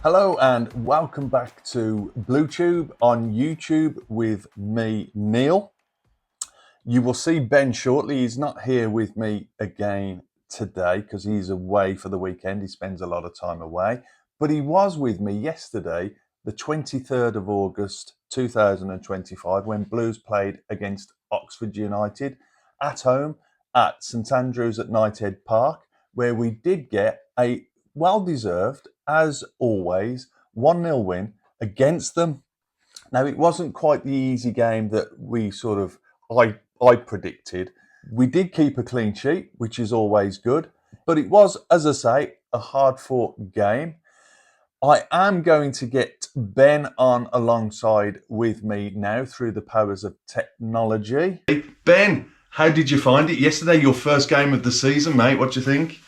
Hello and welcome back to BlueTube on YouTube with me, Neil. You will see Ben shortly. He's not here with me again today because he's away for the weekend. He spends a lot of time away. But he was with me yesterday, the 23rd of August 2025, when Blues played against Oxford United at home at St Andrews at Knighthead Park, where we did get a well-deserved, as always, 1-0 win against them. Now, it wasn't quite the easy game that we I predicted. We did keep a clean sheet, which is always good, but it was, as I say, a hard-fought game. I am going to get Ben on alongside with me now through the powers of technology. Hey, Ben, how did you find it yesterday? Your first game of the season, mate. What do you think?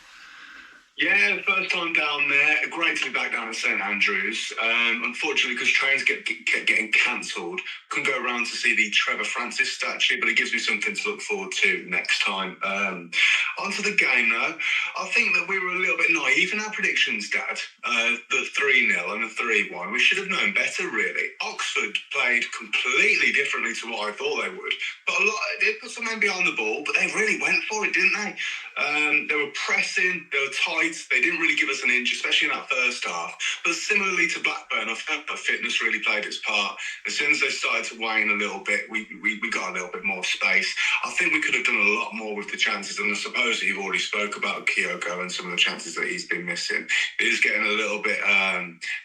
Yeah, first time down there. Great to be back down at St Andrews. Unfortunately, because trains kept getting cancelled, couldn't go around to see the Trevor Francis statue, but it gives me something to look forward to next time. Onto the game now. I think that we were a little bit naive in our predictions, Dad. The 3-0 and the 3-1. We should have known better, really. Oxford played completely differently to what I thought they would. But they put some men behind the ball, but they really went for it, didn't they? They were pressing, they were tight. They didn't really give us an inch, especially in that first half. But similarly to Blackburn, I felt that fitness really played its part. As soon as they started to wane a little bit, we got a little bit more space. I think we could have done a lot more with the chances. And I suppose that you've already spoke about Kyogo and some of the chances that he's been missing. It is getting a little bit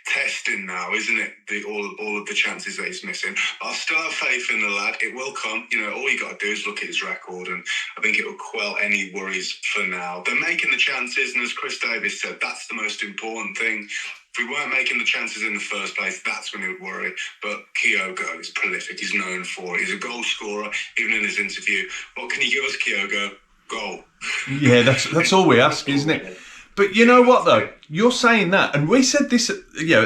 testing now, isn't it? All of the chances that he's missing. But I still have faith in the lad. It will come. You know, all you got to do is look at his record, and I think it will quell any worries for now. They're making the chances, and as Chris Davis said, that's the most important thing. If we weren't making the chances in the first place, that's when it would worry. But Kyogo is prolific. He's known for it. He's a goal scorer, even in his interview. What can you give us, Kyogo? Goal. Yeah, that's all we ask, isn't it? But you know what, though? You're saying that, and we said this, at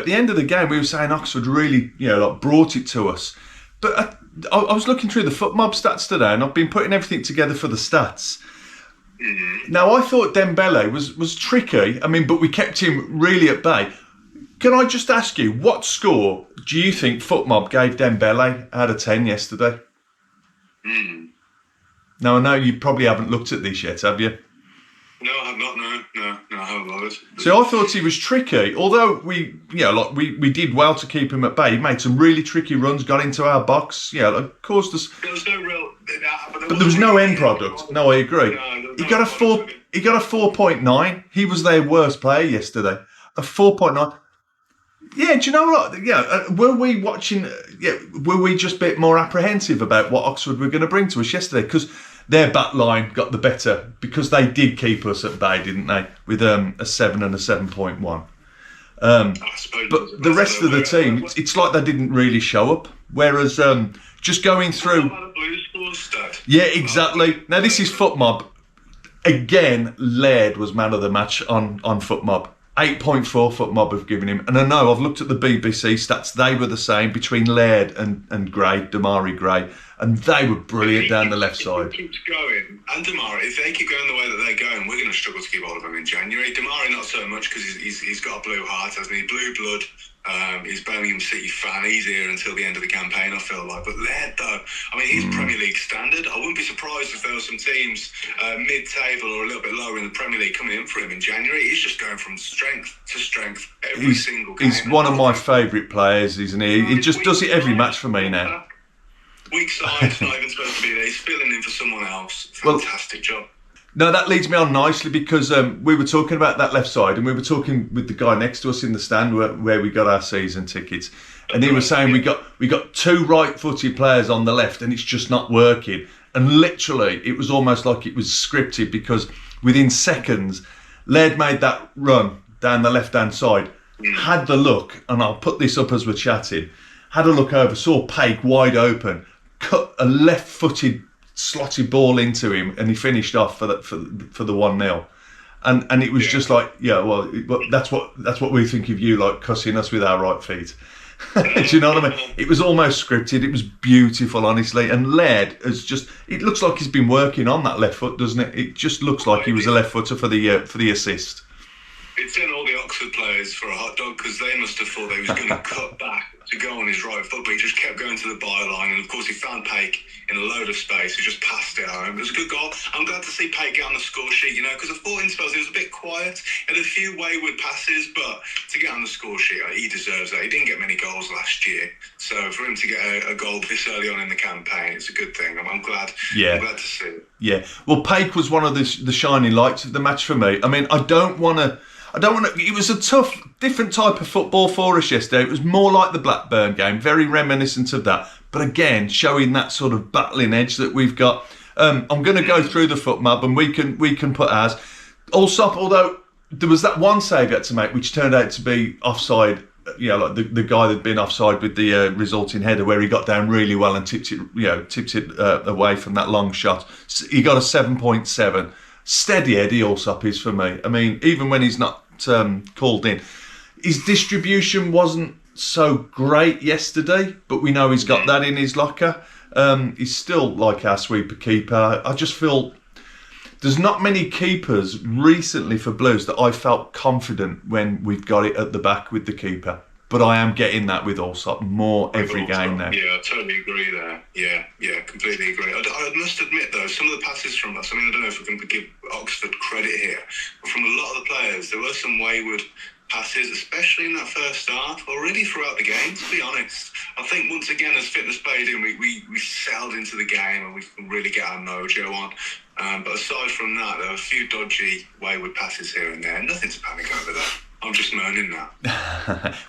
the end of the game, we were saying Oxford really, brought it to us. But I was looking through the FootMob stats today, and I've been putting everything together for the stats. Mm-hmm. Now, I thought Dembele was tricky. I mean, but we kept him really at bay. Can I just ask you, what score do you think FootMob gave Dembele out of 10 yesterday? Now, I know you probably haven't looked at this yet, have you? No, I have not. No, I haven't bothered. So I thought he was tricky. Although we did well to keep him at bay. He made some really tricky runs, got into our box. Caused us. There was no real. But there was no end product. No, I agree. He got a 4.9. He was their worst player yesterday. A 4.9. Yeah, do you know what? Yeah, were we watching? Were we just a bit more apprehensive about what Oxford were going to bring to us yesterday? Because their back line got the better, because they did keep us at bay, didn't they? With a 7 and a 7.1. But the rest of the team, it's like they didn't really show up. Whereas just going through. Yeah, exactly. Now this is FootMob. Again, Laird was man of the match on FootMob. 8.4 FootMob have given him. And I know I've looked at the BBC stats. They were the same between Laird and Gray, Damari Gray. And they were brilliant down the left side. If he keeps going, and Damari, if they keep going the way that they're going, we're going to struggle to keep hold of him in January. Damari not so much, because he's got a blue heart, hasn't he? Blue blood. He's Birmingham City fan. He's here until the end of the campaign, I feel like. But Laird, though, I mean, he's Premier League standard. I wouldn't be surprised if there were some teams mid-table or a little bit lower in the Premier League coming in for him in January. He's just going from strength to strength every single game. He's one of my favourite players, isn't he? He just does it every match for me now. Weak side, not even supposed to be there. He's filling in for someone else. Fantastic job. No, that leads me on nicely, because we were talking about that left side, and we were talking with the guy next to us in the stand where we got our season tickets, and he was saying we got two right-footed players on the left, and it's just not working. And literally, it was almost like it was scripted, because within seconds, Laird made that run down the left-hand side, had the look, and I'll put this up as we're chatting, had a look over, saw Paik wide open, cut a left-footed slotted ball into him, and he finished off for the 1-0, and it was just like, that's what we think of you, like cussing us with our right feet. Do you know what I mean? It was almost scripted. It was beautiful, honestly. And Laird it looks like he's been working on that left foot, doesn't it? It just looks like he was a left footer for the assist. It sent all the Oxford players for a hot dog because they must have thought they was going to cut back to go on his right foot, but he just kept going to the byline, and of course he found Paik in a load of space. He just passed it home. It was a good goal. I'm glad to see Paik get on the score sheet, because I thought in spells he was a bit quiet, had a few wayward passes, but to get on the score sheet, he deserves that. He didn't get many goals last year, so for him to get a goal this early on in the campaign, it's a good thing. I'm glad. Yeah. I'm glad to see it. Yeah. Well, Paik was one of the shining lights of the match for me. I mean, I don't want to. It was a tough, different type of football for us yesterday. It was more like the Blackburn game, very reminiscent of that. But again, showing that sort of battling edge that we've got. I'm going to go through the foot map, and we can put ours. Allsop, although there was that one save he had to make, which turned out to be offside. Like the guy that'd been offside with the resulting header, where he got down really well and tipped it away from that long shot. He got a 7.7. Steady Eddie Allsop is for me. I mean, even when he's not called in, his distribution wasn't so great yesterday, but we know he's got that in his locker. He's still like our sweeper keeper. I just feel there's not many keepers recently for Blues that I felt confident when we've got it at the back with the keeper. But I am getting that with Allsop more every game now. Yeah, I totally agree there. Yeah, completely agree. I must admit, though, some of the passes from us, I don't know if we can give Oxford credit here, but from a lot of the players, there were some wayward passes, especially in that first half, or really throughout the game, to be honest. I think, once again, as fitness played in, we sailed into the game and we can really get our mojo on. But aside from that, there were a few dodgy, wayward passes here and there. Nothing to panic over there. I'm just moaning now.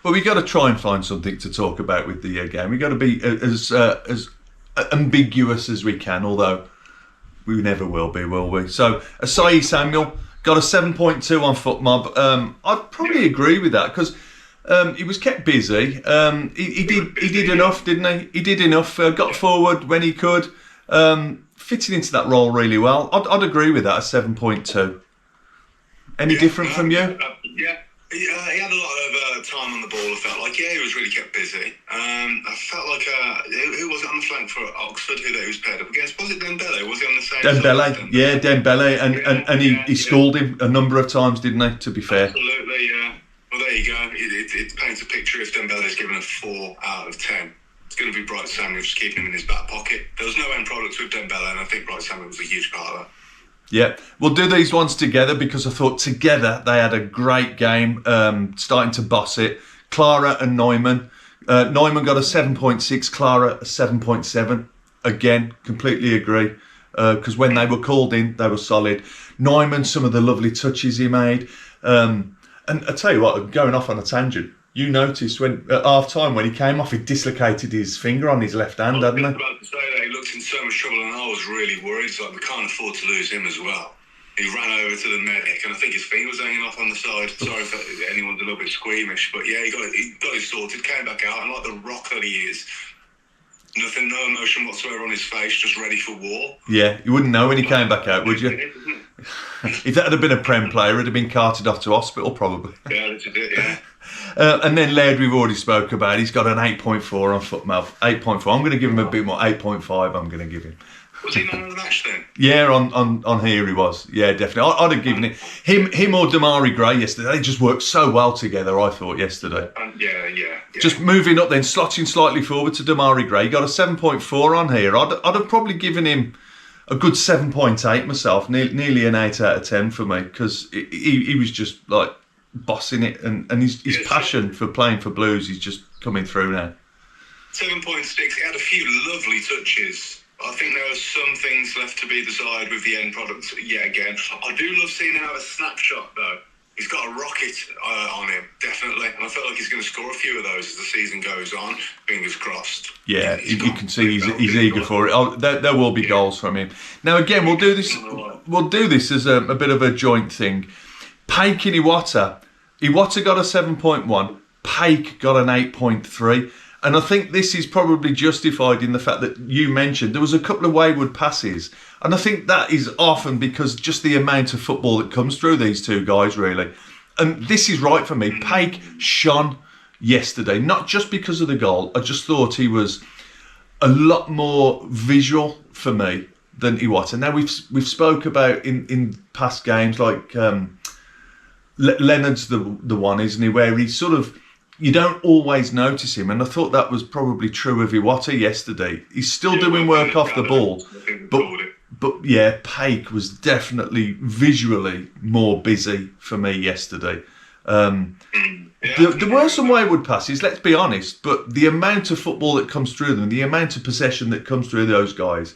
Well, we got to try and find something to talk about with the game. We got to be as ambiguous as we can, although we never will be, will we? So, Asai Samuel got a 7.2 on FootMob. I'd probably agree with that because he was kept busy. He did enough, didn't he? He did enough. Got forward when he could. Fitting into that role really well. I'd agree with that. A 7.2. Any different from you? Yeah. He had a lot of time on the ball, I felt like. Yeah, he was really kept busy. I felt like, who was it on the flank for Oxford, who was paired up against? Was it Dembele? Was he on the same Dembele, side? yeah, Dembele. And he schooled him a number of times, didn't he, to be fair? Absolutely, yeah. Well, there you go. It paints a picture. If Dembele's given a 4 out of 10, it's going to be Bright Samuel just keeping him in his back pocket. There was no end product with Dembele, and I think Bright Samuel was a huge part of that. Yeah, we'll do these ones together because I thought together they had a great game, starting to boss it. Clara and Neumann. Neumann got a 7.6, Clara a 7.7. Again, completely agree, because when they were called in, they were solid. Neumann, some of the lovely touches he made. And I tell you what, going off on a tangent, you noticed when at half time when he came off, he dislocated his finger on his left hand, hadn't he? I was about to say that. He looked in so much trouble, and I was really worried. It's like we can't afford to lose him as well. He ran over to the medic, and I think his finger was hanging off on the side. Sorry if anyone's a little bit squeamish, but yeah, he got it sorted, came back out, and like the rock that he is, no emotion whatsoever on his face, just ready for war. Yeah, you wouldn't know when he came back out, would you? If that had been a Prem player, he'd have been carted off to hospital, probably. Yeah, that's it, yeah. And then Laird, we've already spoke about. He's got an 8.4 on FootMob. 8.4. I'm going to give him a bit more. 8.5. I'm going to give him. Was he man of the match then? Yeah, on here he was. Yeah, definitely. I'd have given it him or Damari Gray yesterday. They just worked so well together, I thought, yesterday. Yeah. Just moving up then, slotting slightly forward to Damari Gray. He got a 7.4 on here. I'd have probably given him a good 7.8 myself, nearly an 8 out of 10 for me, because he was just like bossing it, and his passion for playing for Blues is just coming through now. 7.6. He had a few lovely touches. I think there are some things left to be desired with the end product yet again. I do love seeing him have a snapshot, though. He's got a rocket on him, definitely. And I feel like he's going to score a few of those as the season goes on. Fingers crossed. Yeah, you can see he's eager for it. There will be goals from him. Now, again, we'll do this as a bit of a joint thing. Paik and Iwata. Iwata got a 7.1. Paik got an 8.3. And I think this is probably justified in the fact that you mentioned there was a couple of wayward passes. And I think that is often because just the amount of football that comes through these two guys, really. And this is right for me. Paik shone yesterday, not just because of the goal. I just thought he was a lot more visual for me than Iwata. Now, we've spoke about in past games like Leonard's the one, isn't he? Where he's sort of, you don't always notice him, and I thought that was probably true of Iwata yesterday. He's still doing work off the ball, but yeah, Paik was definitely visually more busy for me yesterday. There were some wayward passes, let's be honest, but the amount of football that comes through them, the amount of possession that comes through those guys,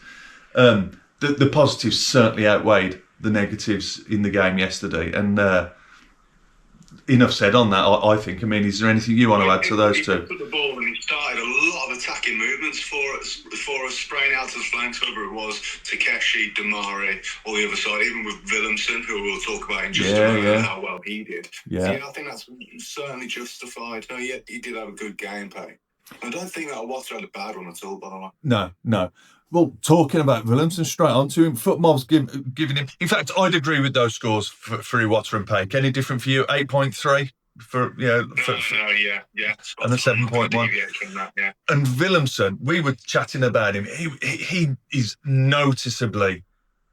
the positives certainly outweighed the negatives in the game yesterday. And enough said on that, I think. I mean, is there anything you want to add to those two? He took the ball and he started a lot of attacking movements for us, spraying out to the flanks, whether it was Takeshi, Damari, or the other side, even with Willemsen, who we'll talk about in just a moment, how well he did. Yeah. So, I think that's certainly justified. No, he did have a good gameplay. I don't think that Water had a bad one at all, by the way. No. Well, talking about Willemsen, straight on to him. Footmob's giving him. In fact, I'd agree with those scores for Iwata and Paik. Any different for you? 8.3 for yeah. And a 7.1. Yeah. And Willemsen, we were chatting about him. He is noticeably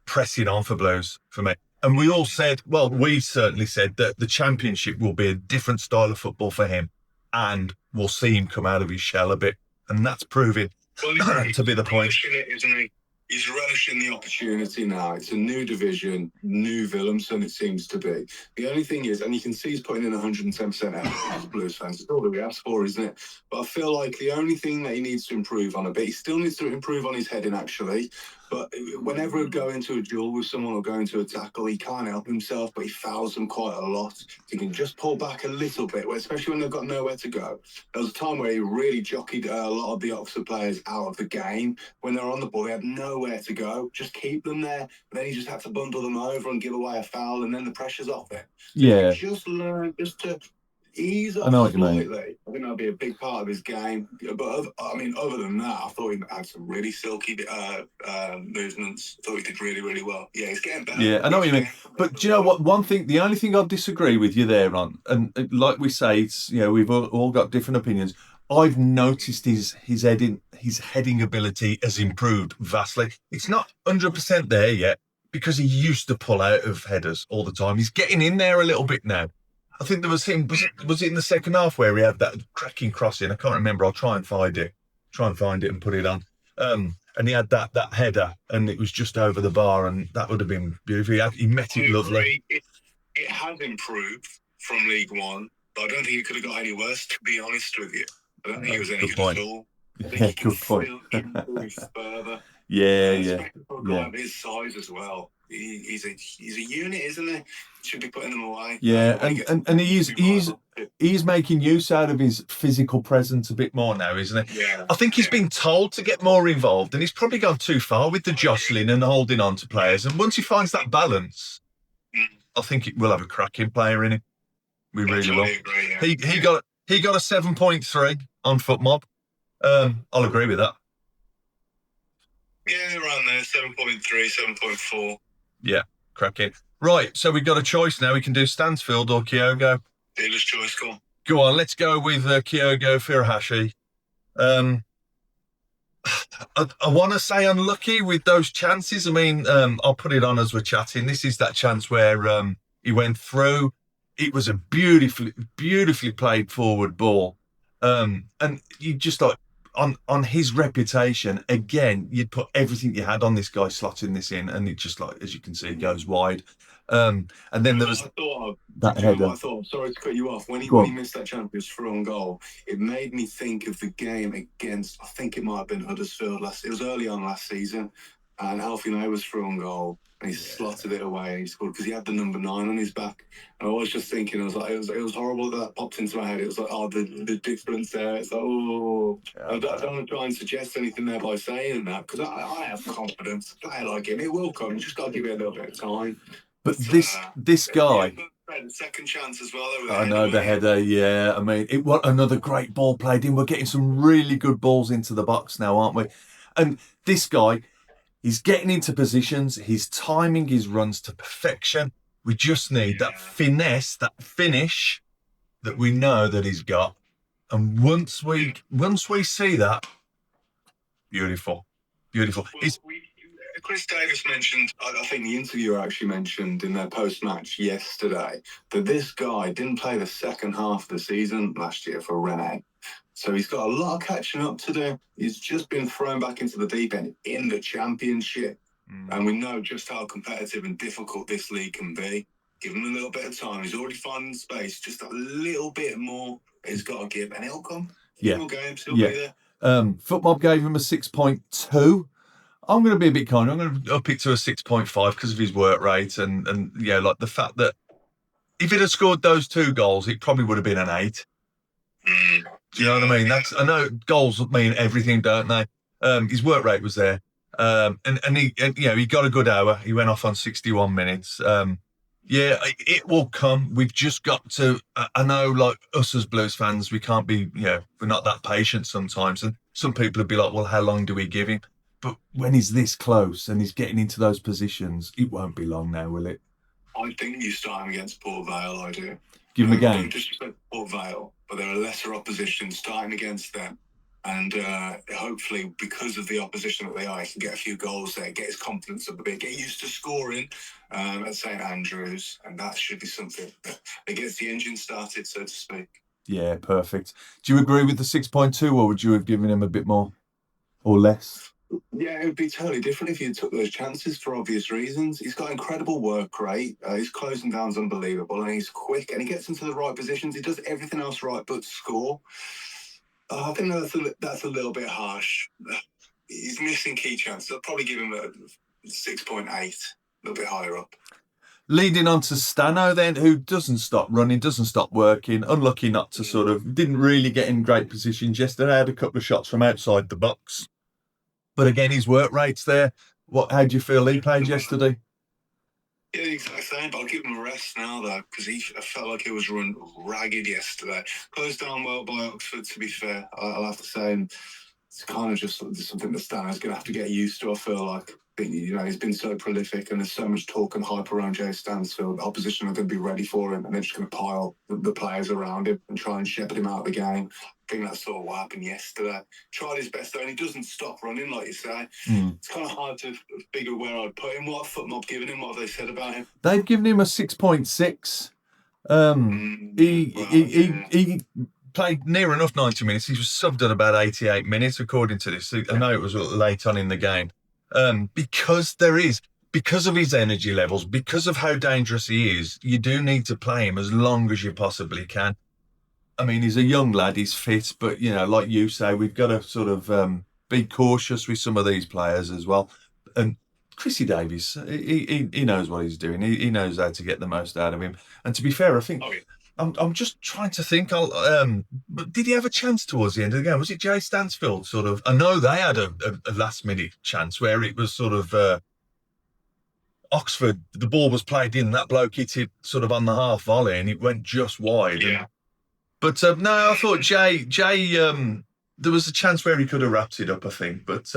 pressing on for Blues for me. And we all said, well, we certainly said that the Championship will be a different style of football for him, and we'll see him come out of his shell a bit, and that's proving to be the point. Isn't he? He's relishing the opportunity now. It's a new division, new Willemsen, it seems to be. The only thing is, and you can see he's putting in 110% effort as Blues fans. It's all that we ask for, isn't it? But I feel like the only thing that he needs to improve on a bit, he still needs to improve on his heading, actually. But whenever he go into a duel with someone or go into a tackle, he can't help himself, but he fouls them quite a lot. He can just pull back a little bit, especially when they've got nowhere to go. There was a time where he really jockeyed a lot of the Oxford players out of the game. When they were on the ball, they had nowhere to go. Just keep them there. But then he just had to bundle them over and give away a foul, and then the pressure's off it. Yeah. Just learn to ease up slightly. I think that'll be a big part of his game. But other than that, I thought he had some really silky movements. I thought he did really, really well. Yeah, he's getting better. Yeah, I know what you mean. But do you know what? One thing, the only thing I disagree with you there on, and like we say, it's, we've all got different opinions. I've noticed his heading ability has improved vastly. It's not 100% there yet, because he used to pull out of headers all the time. He's getting in there a little bit now. I think there was him. Was it in the second half where he had that cracking crossing? I can't remember. I'll try and find it and put it on. And he had that header, and it was just over the bar, and that would have been beautiful. He met it lovely. It has improved from League One, but I don't think it could have got any worse, to be honest with you. I don't think it was any good at all. Yeah, good point. Further. Yeah. Of his size as well. He's a unit, isn't he? Should be putting them away. Yeah, and he's making use out of his physical presence a bit more now, isn't he? Yeah. I think he's been told to get more involved, and he's probably gone too far with the jostling and holding on to players. And once he finds that balance, I think it will have a cracking player in him. We really will. Agree, yeah. He got a 7.3 on Footmob. I'll agree with that. Yeah, around there, 7.3, 7.4. Yeah, cracking. Right, so we've got a choice now. We can do Stansfield or Kyogo. Dealer's choice, Go on, let's go with Kyogo Furuhashi. I want to say unlucky with those chances. I mean, I'll put it on as we're chatting. This is that chance where he went through. It was a beautifully played forward ball. And you just like, on his reputation, again, you'd put everything you had on this guy slotting this in, and it just, like, as you can see, it goes wide. And then there was that header. Sorry to cut you off. When he missed that chance, it was through on goal. It made me think of the game against, I think it might have been Huddersfield it was early on last season, and Alfie May was through on goal. And he slotted it away, and he scored because he had the number 9 on his back. And I was just thinking, I was like, it was horrible that popped into my head. It was like, the difference there. It's like, I don't want to try and suggest anything there by saying that, because I have confidence. I like him. It will come. You just got to give it a little bit of time. But this guy. Second chance as well. I know the header. Yeah, I mean, what another great ball played in. We're getting some really good balls into the box now, aren't we? And this guy. He's getting into positions. He's timing his runs to perfection. We just need that finesse, that finish that we know that he's got. And once we see that, beautiful. Well, Chris Davis mentioned, I think the interviewer actually mentioned in their post-match yesterday that this guy didn't play the second half of the season last year for Rennes. So he's got a lot of catching up to do. He's just been thrown back into the deep end in the Championship. And we know just how competitive and difficult this league can be. Give him a little bit of time. He's already finding space. Just a little bit more he's got to give. And he'll come. Yeah. He'll games. He'll be there. Footmob gave him a 6.2. I'm going to be a bit kind. I'm going to up it to a 6.5 because of his work rate and yeah, like the fact that if he'd have scored those 2 goals, it probably would have been an 8. Do you know what I mean? I know goals mean everything, don't they? His work rate was there, and he got a good hour. He went off on 61 minutes. Yeah, it will come. We've just got to. I know, like us as Blues fans, we can't be. We're not that patient sometimes, and some people would be like, "Well, how long do we give him?" But when he's this close and he's getting into those positions, it won't be long now, will it? I think you start him against Port Vale. I do. Give him a game. Don't disrespect Port Vale, but there are lesser opposition starting against them. And hopefully, because of the opposition that they are, he can get a few goals there, get his confidence up a bit, get used to scoring at St Andrews. And that should be something that gets the engine started, so to speak. Yeah, perfect. Do you agree with the 6.2 or would you have given him a bit more or less? Yeah, it would be totally different if you took those chances for obvious reasons. He's got incredible work rate. His closing down's unbelievable, and he's quick, and he gets into the right positions. He does everything else right but score. I think that's a little bit harsh. He's missing key chances. I'll probably give him a 6.8, a little bit higher up. Leading on to Stano then, who doesn't stop running, doesn't stop working. Unlucky not to didn't really get in great positions yesterday. Had a couple of shots from outside the box. But again, his work rate's there. How do you feel he played yesterday? Yeah, exactly same, but I'll give him a rest now, though, because I felt like he was run ragged yesterday. Closed down well by Oxford, to be fair, I'll have to say. And it's kind of just something that Stano's going to have to get used to, I feel like. He's been so prolific and there's so much talk and hype around Jay Stansfield. The opposition are going to be ready for him and they're just going to pile the players around him and try and shepherd him out of the game. I think that's sort of what happened yesterday. Tried his best though, and he doesn't stop running, like you say. It's kind of hard to figure where I'd put him. What have Footmob given him? What have they said about him? They've given him a 6.6. He played near enough 90 minutes. He was subbed at about 88 minutes, according to this. I know it was late on in the game. Because of his energy levels, because of how dangerous he is, you do need to play him as long as you possibly can. I mean, he's a young lad, he's fit, but, like you say, we've got to sort of be cautious with some of these players as well. And Chrissy Davies, he knows what he's doing. He knows how to get the most out of him. And to be fair, I think... I'm just trying to think. But did he have a chance towards the end of the game? Was it Jay Stansfield sort of? I know they had a last-minute chance where it was sort of Oxford. The ball was played in. That bloke hit it sort of on the half volley, and it went just wide. Yeah. But no, I thought Jay. There was a chance where he could have wrapped it up, I think. But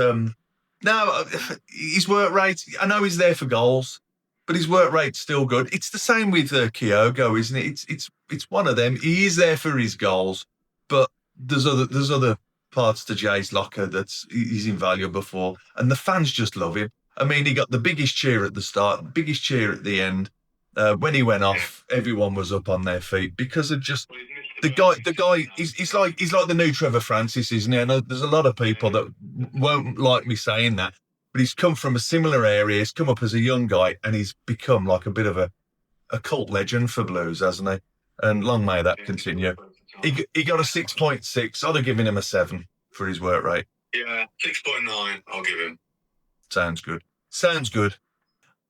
no, his work rate. I know he's there for goals. But his work rate's still good. It's the same with Kyogo, isn't it? It's one of them. He is there for his goals, but there's other parts to Jay's locker he's invaluable for, and the fans just love him. I mean, he got the biggest cheer at the start, the biggest cheer at the end. When he went off, everyone was up on their feet because of just the guy. He's like the new Trevor Francis, isn't he? I know there's a lot of people that won't like me saying that. But he's come from a similar area. He's come up as a young guy and he's become like a bit of a cult legend for Blues, hasn't he? And long may that continue. He got a 6.6. I'd have given him a 7 for his work rate. Yeah, 6.9 I'll give him. Sounds good.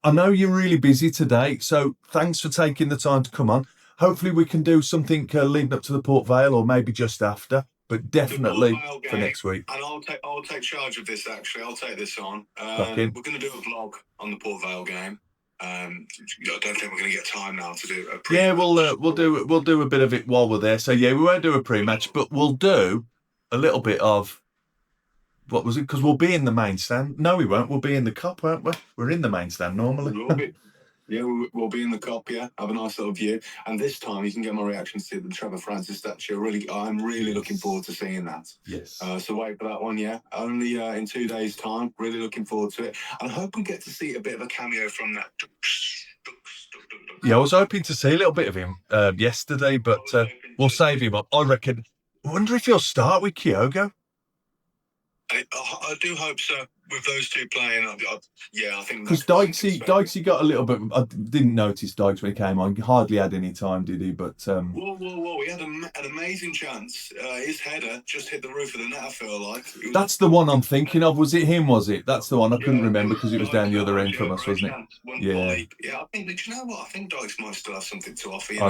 I know you're really busy today, so thanks for taking the time to come on. Hopefully we can do something leading up to the Port Vale or maybe just after. But definitely for next week. And I'll take charge of this, actually. I'll take this on. We're going to do a vlog on the Port Vale game. I don't think we're going to get time now to do a pre-match. Yeah, we'll do a bit of it while we're there. So, yeah, we won't do a pre-match, but we'll do a little bit of... What was it? Because we'll be in the main stand. No, we won't. We'll be in the Cup, won't we? We're in the main stand normally. Yeah, we'll be in the cop, yeah. Have a nice little view. And this time you can get my reaction to the Trevor Francis statue. I'm really looking forward to seeing that. Yes. So wait for that one, yeah. Only in 2 days' time. Really looking forward to it. And I hope we get to see a bit of a cameo from that. Yeah, I was hoping to see a little bit of him yesterday, but we'll save him up. I reckon. I wonder if he'll start with Kyogo. I do hope so. With those two playing, I think because Dykesy got a little bit. I didn't notice Dykes when he came on. He hardly had any time, did he? But whoa! He had an amazing chance. His header just hit the roof of the net. I feel like that's the one I'm thinking of. Was it him? Was it? That's the one I couldn't remember because it was down the other end from us, wasn't it? Yeah. Yeah, I think. Do you know what? I think Dykes might still have something to offer. I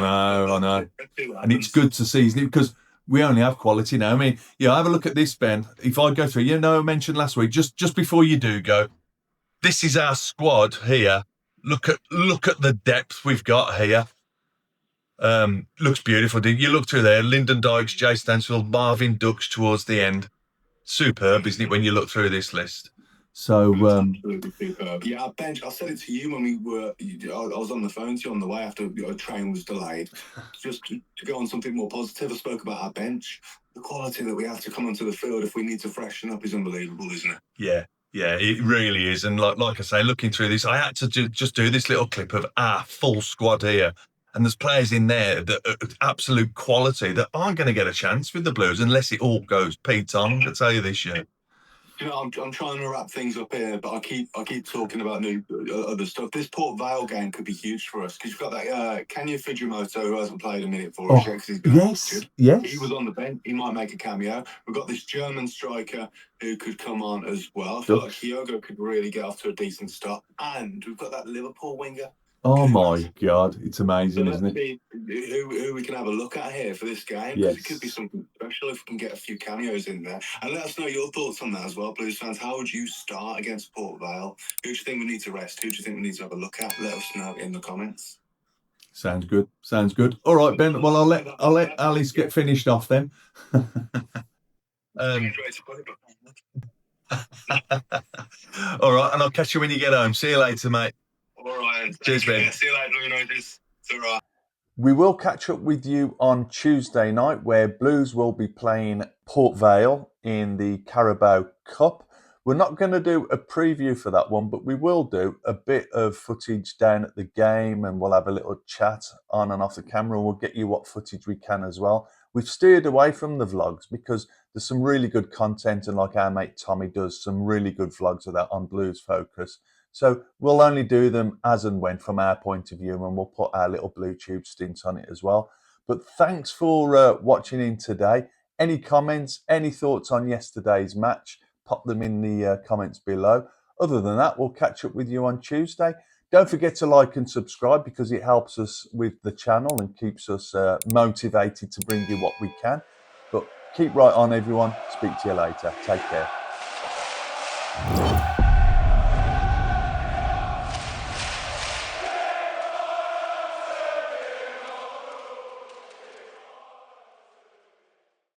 know. And it's good to see, isn't it? Because we only have quality now. I mean, yeah, have a look at this, Ben. If I go through, I mentioned last week, just before you do go, this is our squad here. Look at the depth we've got here. Looks beautiful. You look through there, Lyndon Dykes, Jay Stansfield, Marvin Dux towards the end. Superb, isn't it, when you look through this list? So absolutely superb. Yeah, I said it to you when we were. I was on the phone to you on the way after a train was delayed. Just to go on something more positive, I spoke about our bench. The quality that we have to come onto the field if we need to freshen up is unbelievable, isn't it? Yeah, it really is. And like I say, looking through this, I had to just do this little clip of our full squad here. And there's players in there that are absolute quality that aren't going to get a chance with the Blues unless it all goes Pete on. I tell you this year. I'm trying to wrap things up here, but I keep talking about new other stuff. This Port Vale game could be huge for us because you've got that Kenya Fujimoto who hasn't played a minute for us yet because he's been injured. Yes. He was on the bench. He might make a cameo. We've got this German striker who could come on as well. I feel like Kyogo could really get off to a decent start. And we've got that Liverpool winger. Oh my God, it's amazing, isn't it? Who we can have a look at here for this game. Yes. It could be something special if we can get a few cameos in there. And let us know your thoughts on that as well, Blues fans. How would you start against Port Vale? Who do you think we need to rest? Who do you think we need to have a look at? Let us know in the comments. Sounds good. All right, Ben. Well, I'll let Alice get finished off then. All right, and I'll catch you when you get home. See you later, mate. All right. Cheers, Ben. See you later, Blue Noises. It's all right. We will catch up with you on Tuesday night where Blues will be playing Port Vale in the Carabao Cup. We're not going to do a preview for that one, but we will do a bit of footage down at the game and we'll have a little chat on and off the camera. We'll get you what footage we can as well. We've steered away from the vlogs because there's some really good content and like our mate Tommy does, some really good vlogs of that on Blues Focus. So we'll only do them as and when from our point of view and we'll put our little Blue Tube stint on it as well. But thanks for watching in today. Any comments, any thoughts on yesterday's match, pop them in the comments below. Other than that, we'll catch up with you on Tuesday. Don't forget to like and subscribe because it helps us with the channel and keeps us motivated to bring you what we can. But keep right on, everyone. Speak to you later. Take care.